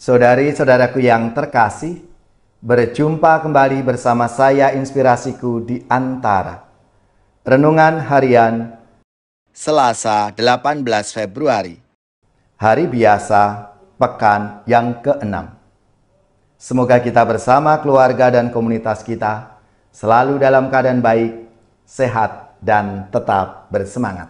Saudari-saudaraku yang terkasih, berjumpa kembali bersama saya Inspirasiku di Antara. Renungan Harian Selasa 18 Februari. Hari biasa, pekan yang ke-6. Semoga kita bersama keluarga dan komunitas kita selalu dalam keadaan baik, sehat, dan tetap bersemangat.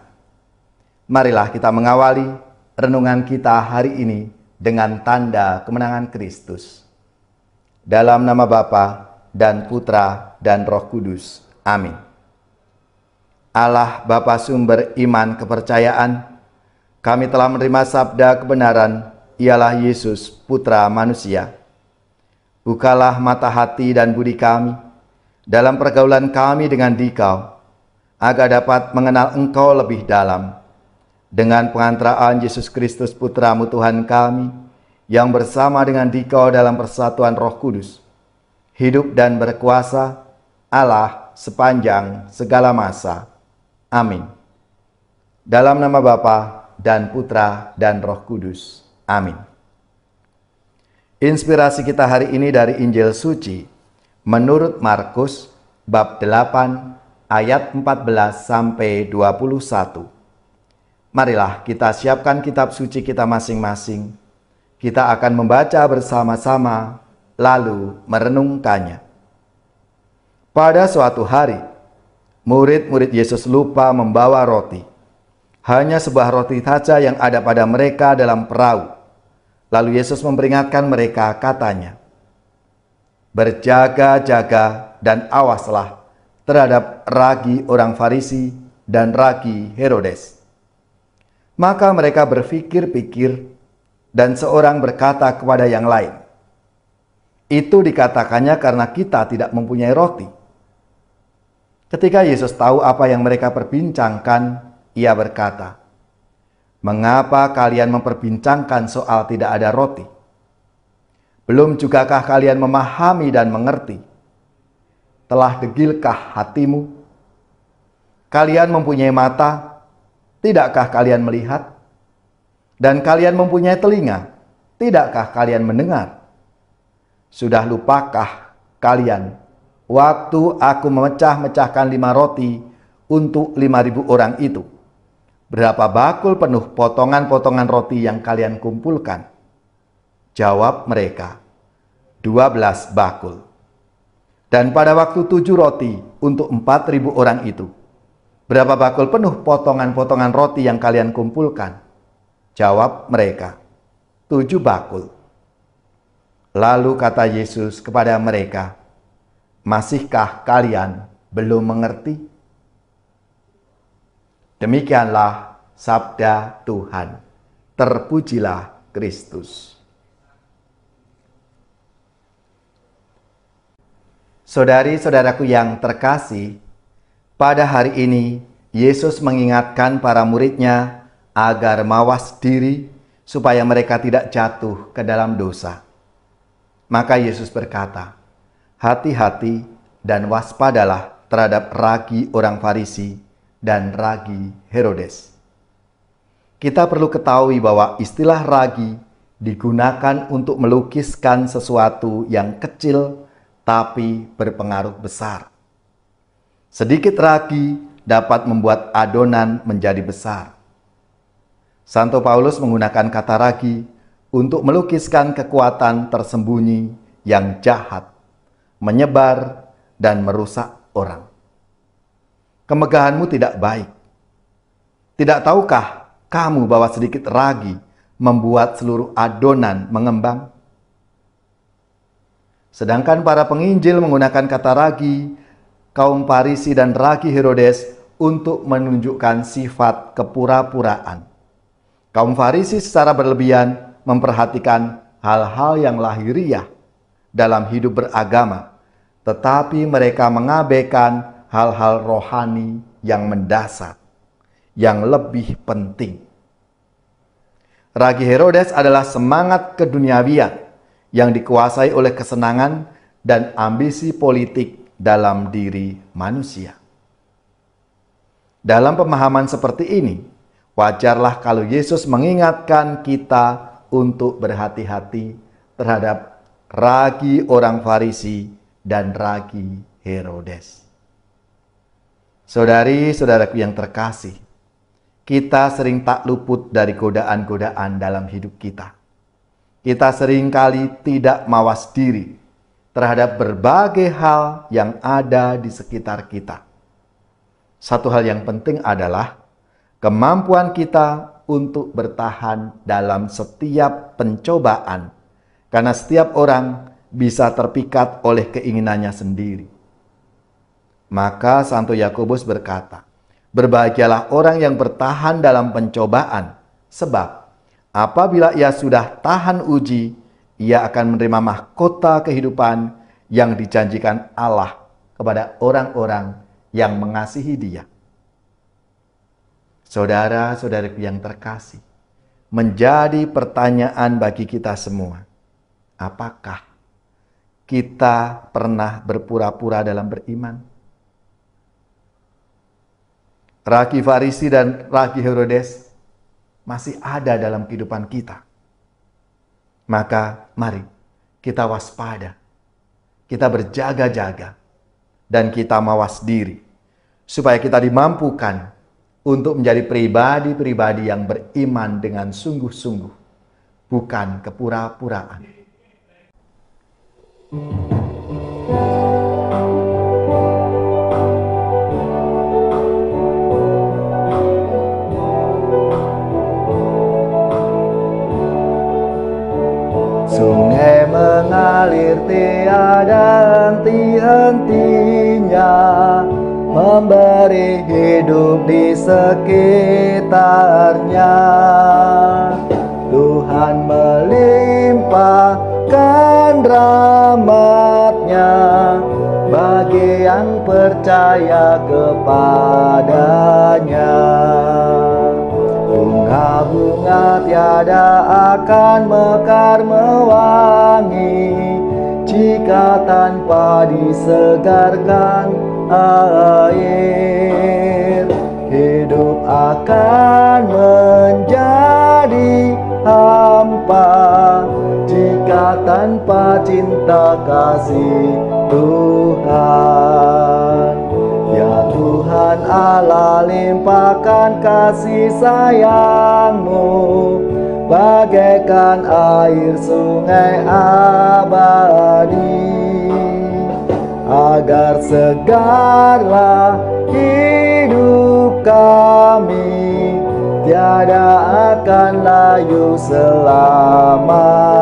Marilah kita mengawali renungan kita hari ini dengan tanda kemenangan Kristus. Dalam nama Bapa dan Putra dan Roh Kudus. Amin. Allah Bapa sumber iman kepercayaan, kami telah menerima sabda kebenaran, ialah Yesus Putra Manusia. Bukalah mata hati dan budi kami dalam pergaulan kami dengan Dikau, agar dapat mengenal Engkau lebih dalam. Dengan pengantaraan Yesus Kristus Putra-Mu Tuhan kami, yang bersama dengan Dikau dalam persatuan Roh Kudus, hidup dan berkuasa Allah sepanjang segala masa. Amin. Dalam nama Bapa dan Putra dan Roh Kudus. Amin. Inspirasi kita hari ini dari Injil Suci menurut Markus bab 8 ayat 14 sampai 21. Marilah kita siapkan kitab suci kita masing-masing. Kita akan membaca bersama-sama, lalu merenungkannya. Pada suatu hari, murid-murid Yesus lupa membawa roti. Hanya sebuah roti saja yang ada pada mereka dalam perahu. Lalu Yesus memperingatkan mereka, katanya, "Berjaga-jaga dan awaslah terhadap ragi orang Farisi dan ragi Herodes." Maka mereka berpikir-pikir, dan seorang berkata kepada yang lain, "Itu dikatakannya karena kita tidak mempunyai roti." Ketika Yesus tahu apa yang mereka perbincangkan, ia berkata, "Mengapa kalian memperbincangkan soal tidak ada roti? Belum jugakah kalian memahami dan mengerti? Telah degilkah hatimu? Kalian mempunyai mata, tidakkah kalian melihat? Dan kalian mempunyai telinga, tidakkah kalian mendengar? Sudah lupakah kalian waktu aku memecah-mecahkan 5 roti untuk 5.000 orang itu? Berapa bakul penuh potongan-potongan roti yang kalian kumpulkan?" Jawab mereka, 12 bakul. "Dan pada waktu 7 roti untuk 4.000 orang itu, berapa bakul penuh potongan-potongan roti yang kalian kumpulkan?" Jawab mereka, 7 bakul. Lalu kata Yesus kepada mereka, "Masihkah kalian belum mengerti?" Demikianlah sabda Tuhan. Terpujilah Kristus. Saudari-saudaraku yang terkasih, pada hari ini Yesus mengingatkan para muridnya agar mawas diri supaya mereka tidak jatuh ke dalam dosa. Maka Yesus berkata, "Hati-hati dan waspadalah terhadap ragi orang Farisi dan ragi Herodes." Kita perlu ketahui bahwa istilah ragi digunakan untuk melukiskan sesuatu yang kecil tapi berpengaruh besar. Sedikit ragi dapat membuat adonan menjadi besar. Santo Paulus menggunakan kata ragi untuk melukiskan kekuatan tersembunyi yang jahat, menyebar dan merusak orang. Kemegahanmu tidak baik. Tidak tahukah kamu bahwa sedikit ragi membuat seluruh adonan mengembang? Sedangkan para penginjil menggunakan kata ragi, kaum Farisi dan ragi Herodes untuk menunjukkan sifat kepura-puraan. Kaum Farisi secara berlebihan memperhatikan hal-hal yang lahiriah dalam hidup beragama, tetapi mereka mengabaikan hal-hal rohani yang mendasar, yang lebih penting. Ragi Herodes adalah semangat keduniawian yang dikuasai oleh kesenangan dan ambisi politik dalam diri manusia. Dalam pemahaman seperti ini, wajarlah kalau Yesus mengingatkan kita untuk berhati-hati terhadap ragi orang Farisi dan ragi Herodes. Saudari-saudaraku yang terkasih, kita sering tak luput dari godaan-godaan dalam hidup kita. Kita seringkali tidak mawas diri terhadap berbagai hal yang ada di sekitar kita. Satu hal yang penting adalah kemampuan kita untuk bertahan dalam setiap pencobaan, karena setiap orang bisa terpikat oleh keinginannya sendiri. Maka Santo Yakobus berkata, berbahagialah orang yang bertahan dalam pencobaan, sebab apabila ia sudah tahan uji, ia akan menerima mahkota kehidupan yang dijanjikan Allah kepada orang-orang yang mengasihi Dia. Saudara-saudariku yang terkasih, menjadi pertanyaan bagi kita semua, apakah kita pernah berpura-pura dalam beriman? Ragi Farisi dan ragi Herodes masih ada dalam kehidupan kita. Maka mari kita waspada, kita berjaga-jaga, dan kita mawas diri, supaya kita dimampukan untuk menjadi pribadi-pribadi yang beriman dengan sungguh-sungguh, bukan kepura-puraan. Sungai mengalir tiada henti-hentinya, memberi hidup di sekitarnya. Tuhan melimpahkan rahmat-Nya bagi yang percaya kepadanya. Bunga-bunga tiada akan mekar mewangi jika tanpa disegarkan air. Hidup akan menjadi hampa jika tanpa cinta kasih Tuhan. Ya Tuhan Allah, limpahkan kasih sayang-Mu bagaikan air sungai abadi, agar segarlah hidup kami, tiada akan layu selamanya.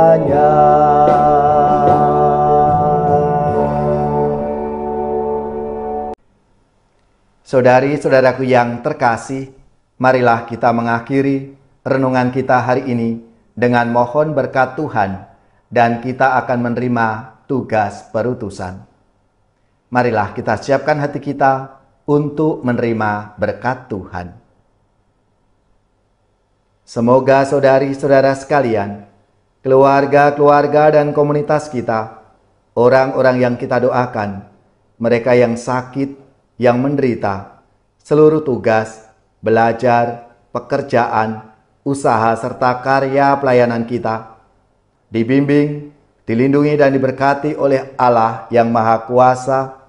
Saudari-saudaraku yang terkasih, marilah kita mengakhiri renungan kita hari ini dengan mohon berkat Tuhan, dan kita akan menerima tugas perutusan. Marilah kita siapkan hati kita untuk menerima berkat Tuhan. Semoga saudari-saudara sekalian, keluarga-keluarga dan komunitas kita, orang-orang yang kita doakan, mereka yang sakit, yang menderita, seluruh tugas, belajar, pekerjaan, usaha serta karya pelayanan kita dibimbing, dilindungi dan diberkati oleh Allah yang Maha Kuasa,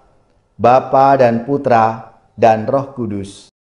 Bapa dan Putra dan Roh Kudus.